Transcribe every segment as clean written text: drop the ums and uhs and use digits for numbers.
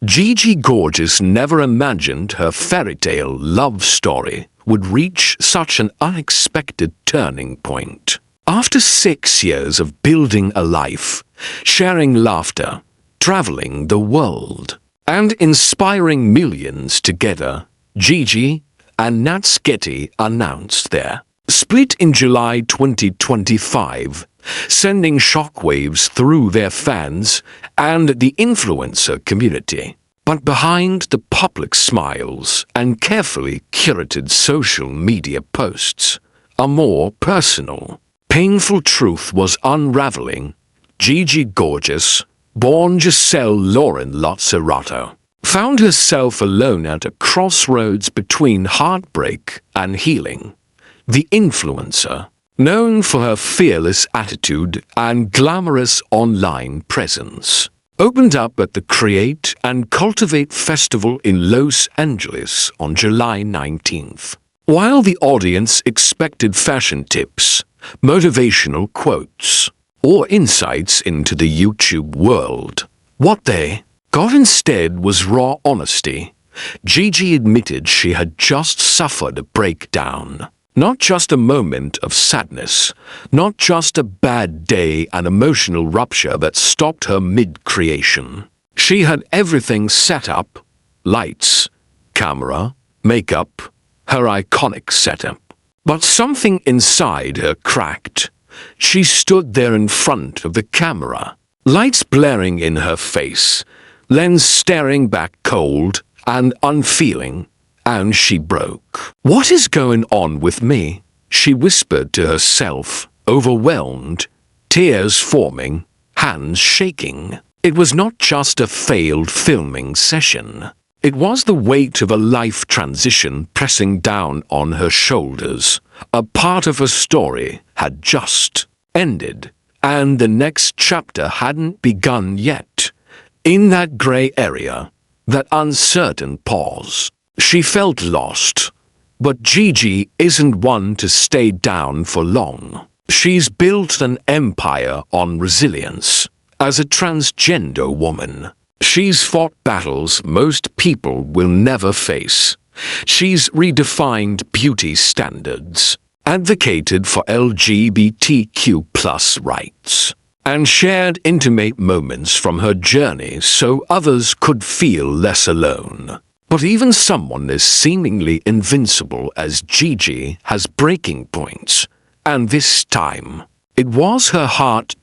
Gigi Gorgeous never imagined her fairy tale love story would reach such an unexpected turning point. After 6 years of building a life, sharing laughter, traveling the world, and inspiring millions together, Gigi and Getty announced their split in July 2025, sending shockwaves through their fans and the influencer community. But behind the public smiles and carefully curated social media posts, a more personal, painful truth was unraveling. Gigi Gorgeous, born Giselle Lauren Lazzarato, found herself alone at a crossroads between heartbreak and healing. The influencer, known for her fearless attitude and glamorous online presence, opened up at the Create and Cultivate Festival in Los Angeles on July 19th. While the audience expected fashion tips, motivational quotes, or insights into the YouTube world, what they got instead was raw honesty. Gigi admitted she had just suffered a breakdown. Not just a moment of sadness, not just a bad day and emotional rupture that stopped her mid-creation. She had everything set up: lights, camera, makeup, her iconic setup. But something inside her cracked. She stood there in front of the camera, lights blaring in her face, lens staring back cold and unfeeling. And she broke. "What is going on with me?" she whispered to herself, overwhelmed, tears forming, hands shaking. It was not just a failed filming session. It was the weight of a life transition pressing down on her shoulders. A part of her story had just ended, and the next chapter hadn't begun yet. In that gray area, that uncertain pause, she felt lost. But Gigi isn't one to stay down for long. She's built an empire on resilience. As a transgender woman, she's fought battles most people will never face. She's redefined beauty standards, advocated for LGBTQ+ rights, and shared intimate moments from her journey so others could feel less alone. But even someone as seemingly invincible as Gigi has breaking points, and this time, it was her heart.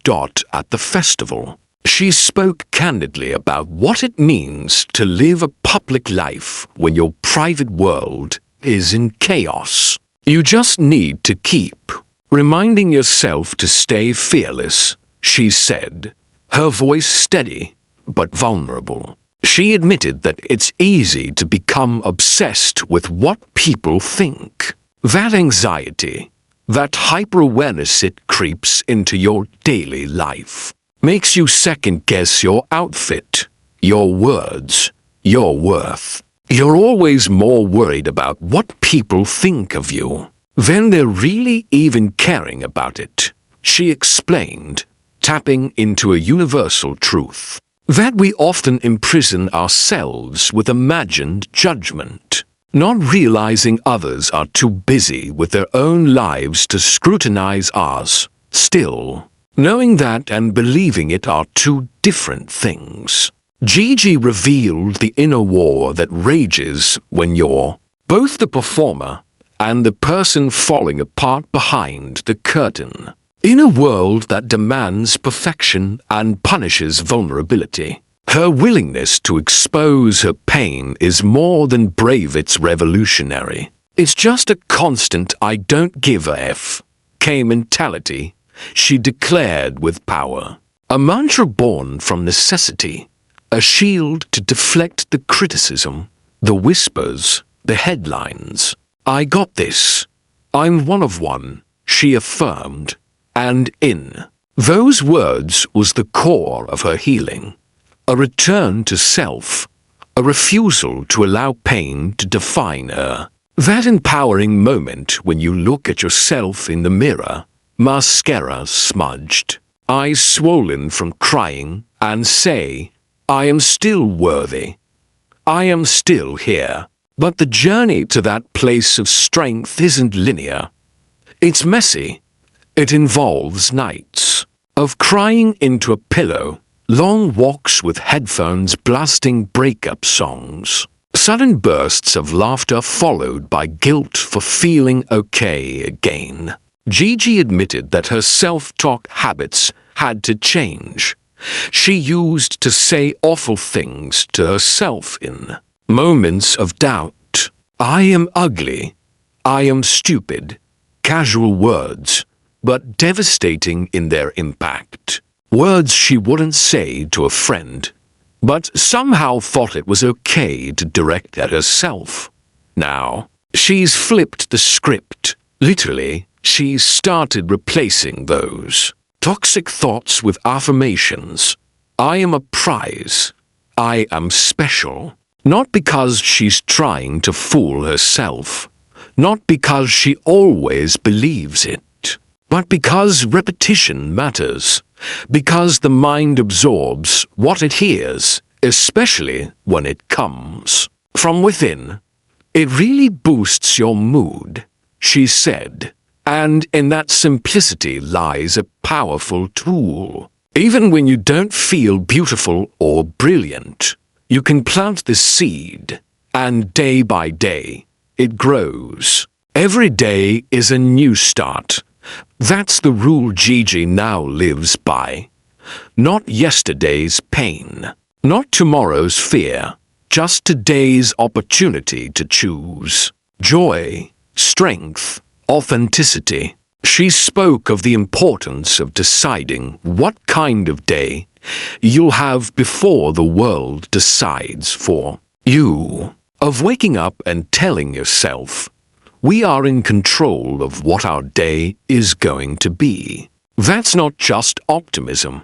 At the festival, she spoke candidly about what it means to live a public life when your private world is in chaos. You just need to keep reminding yourself to stay fearless, she said, her voice steady but vulnerable. She admitted that it's easy to become obsessed with what people think. That anxiety, that hyper-awareness, it creeps into your daily life, makes you second-guess your outfit, your words, your worth. You're always more worried about what people think of you than they're really even caring about it, she explained, tapping into a universal truth. That we often imprison ourselves with imagined judgment, not realizing others are too busy with their own lives to scrutinize ours. Still, knowing that and believing it are two different things. Gigi revealed the inner war that rages when you're both the performer and the person falling apart behind the curtain. In a world that demands perfection and punishes vulnerability, her willingness to expose her pain is more than brave, it's revolutionary. It's just a constant "I don't give a F" mentality, she declared with power. A mantra born from necessity, a shield to deflect the criticism, the whispers, the headlines. "I got this. I'm one of one," she affirmed. And in those words was the core of her healing. A return to self, a refusal to allow pain to define her. That empowering moment when you look at yourself in the mirror, mascara smudged, eyes swollen from crying, and say, "I am still worthy," I am still here. But the journey to that place of strength isn't linear. It's messy. It involves nights of crying into a pillow, long walks with headphones blasting breakup songs, sudden bursts of laughter followed by guilt for feeling okay again. Gigi admitted that her self-talk habits had to change. She used to say awful things to herself in moments of doubt. I am ugly. I am stupid. Casual words, but devastating in their impact. Words she wouldn't say to a friend, but somehow thought it was okay to direct at herself. Now, she's flipped the script. Literally, she's started replacing those toxic thoughts with affirmations. I am a prize. I am special. Not because she's trying to fool herself. Not because she always believes it. But because repetition matters. Because the mind absorbs what it hears, especially when it comes from within. It really boosts your mood, she said. And in that simplicity lies a powerful tool. Even when you don't feel beautiful or brilliant, you can plant the seed, and day by day, it grows. Every day is a new start. That's the rule Gigi now lives by. Not yesterday's pain, not tomorrow's fear, just today's opportunity to choose joy, strength, authenticity. She spoke of the importance of deciding what kind of day you'll have before the world decides for you. Of waking up and telling yourself, we are in control of what our day is going to be. That's not just optimism.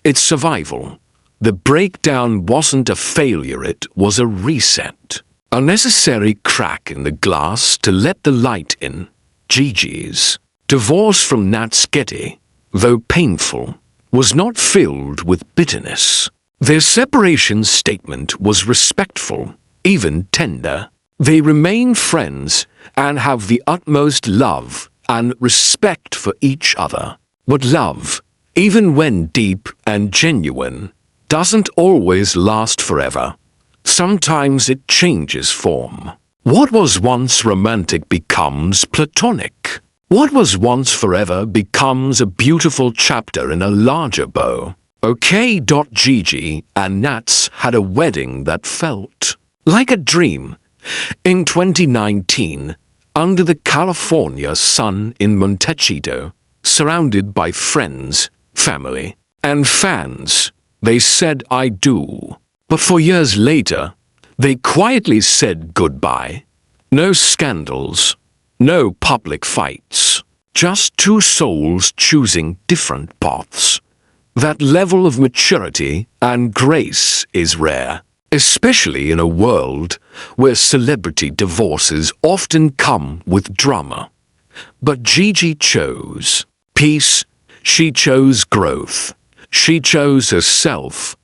It's survival. The breakdown wasn't a failure, it was a reset. A necessary crack in the glass to let the light in. Gigi's divorce from Getty, though painful, was not filled with bitterness. Their separation statement was respectful, even tender. They remain friends and have the utmost love and respect for each other. But love, even when deep and genuine, doesn't always last forever. Sometimes it changes form. What was once romantic becomes platonic. What was once forever becomes a beautiful chapter in a larger bow. Gigi and Nats had a wedding that felt like a dream. In 2019, under the California sun in Montecito, surrounded by friends, family, and fans, they said I do. But 4 years later, they quietly said goodbye. No scandals, no public fights, just two souls choosing different paths. That level of maturity and grace is rare, especially in a world where celebrity divorces often come with drama. But Gigi chose peace, she chose growth, she chose herself.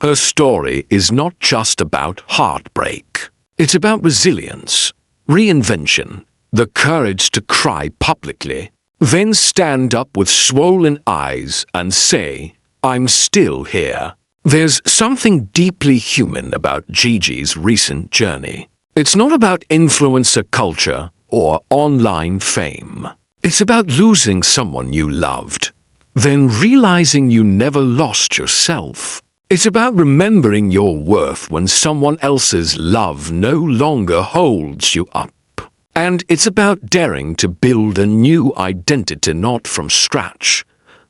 Her story is not just about heartbreak. It's about resilience, reinvention, the courage to cry publicly, then stand up with swollen eyes and say, I'm still here. There's something deeply human about Gigi's recent journey. It's not about influencer culture or online fame. It's about losing someone you loved, then realizing you never lost yourself. It's about remembering your worth when someone else's love no longer holds you up. And it's about daring to build a new identity not from scratch,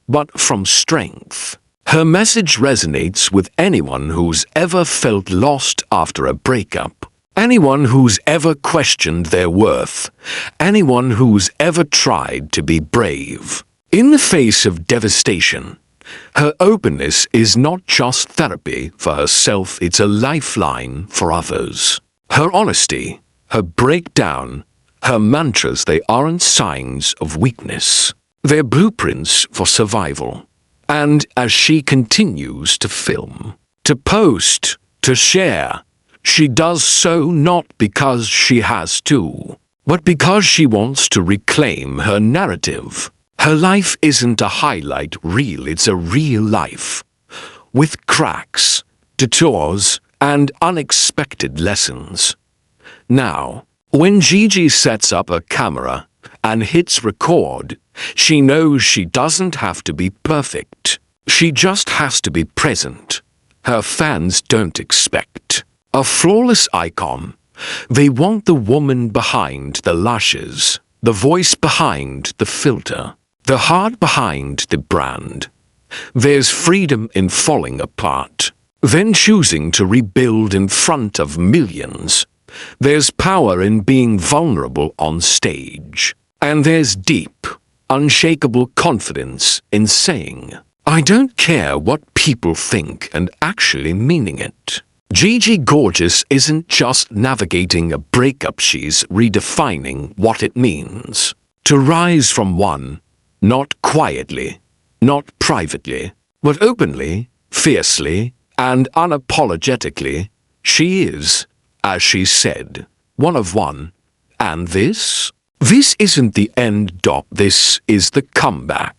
but from strength. Her message resonates with anyone who's ever felt lost after a breakup, anyone who's ever questioned their worth, anyone who's ever tried to be brave. In the face of devastation, her openness is not just therapy for herself, it's a lifeline for others. Her honesty, her breakdown, her mantras, they aren't signs of weakness. They're blueprints for survival. And as she continues to film, to post, to share, She does so not because she has to, but because she wants to reclaim her narrative. Her life isn't a highlight reel, it's a real life, with cracks, detours, and unexpected lessons. Now, when Gigi sets up a camera and hits record, she knows she doesn't have to be perfect. She just has to be present. Her fans don't expect a flawless icon. They want the woman behind the lashes, the voice behind the filter, the heart behind the brand. There's freedom in falling apart, then choosing to rebuild in front of millions. There's power in being vulnerable on stage. And there's deep, unshakable confidence in saying, "I don't care what people think," and actually meaning it. Gigi Gorgeous isn't just navigating a breakup, she's redefining what it means to rise from one, not quietly, not privately, but openly, fiercely, and unapologetically. She is, as she said, one of one. And this isn't the end. This is the comeback.